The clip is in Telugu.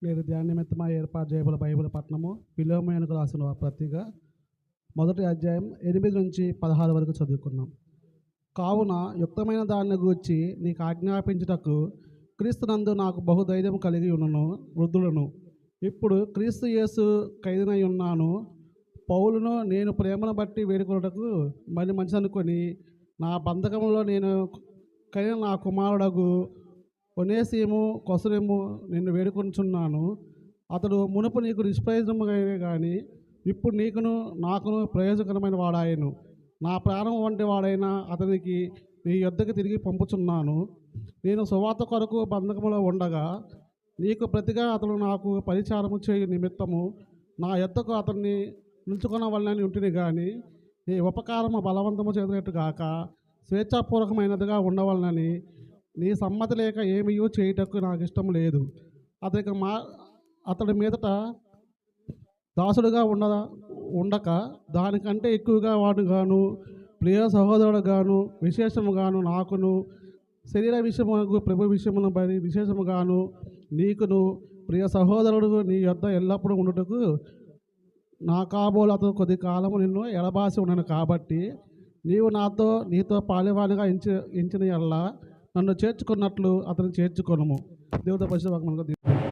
నేడు ధ్యాన నిమిత్తమై ఏర్పాటు చేయబడిన బైబిల్ పట్టణము ఫిలోమోనుకు రాసిన పత్రిక మొదటి అధ్యాయం 8-16 వరకు చదువుకున్నాం. కావున యుక్తమైన దాన్ని గూర్చి నీకు ఆజ్ఞాపించుటకు క్రీస్తునందు నాకు బహుధైర్యం కలిగి ఉన్నను వృద్ధులను. ఇప్పుడు క్రీస్తు యేసు ఖైదునై ఉన్నాను. పౌలును నేను ప్రేమను బట్టి వేడుకొనుటకు మరి మంచి అనుకొని నా బంధకంలో నేను కలిగిన నా కుమారుడగు ఒనేసిము కొసరేము నిన్ను వేడుకొనుచున్నాను. అతడు మునుపు నీకు నిష్ప్రయోజనముగా కానీ ఇప్పుడు నీకును నాకును ప్రయోజనకరమైన వాడాయను. నా ప్రాణం వంటి వాడైన అతనికి నీ యొద్దకు తిరిగి పంపుచున్నాను. నేను సువార్త కొరకు బంధకములో ఉండగా నీకు ప్రతిగా అతడు నాకు పరిచారము చేయు నిమిత్తము నా యొద్దకు అతన్ని నిలుచుకొనవలనని ఉంటుంది. కానీ ఈ ఉపకారము బలవంతము చేసినట్టు గాక స్వేచ్ఛాపూర్వకమైనదిగా ఉండవలనని నీ సమ్మతి లేక ఏమీ చేయుటకు నాకు ఇష్టం లేదు. అతడి మీదట దాసుడుగా ఉండక దానికంటే ఎక్కువగా వాడుగాను ప్రియ సహోదరుడుగాను విశేషముగాను నాకును శరీర విషయమునకు ప్రభు విషయమును బడి విశేషముగాను నీకును ప్రియ సహోదరుడు నీ యొద్ద ఎల్లప్పుడూ ఉండుటకు నా కాబోలు అతను కొద్ది కాలము నిన్ను ఎడబాసి ఉన్నాను. కాబట్టి నీవు నీతో పాలివానిగా ఎంచిన ఎడల నన్ను చేర్చుకున్నట్లు అతను చేర్చుకొనుము. దేవుడు పరిశుద్ధ వాక్యమును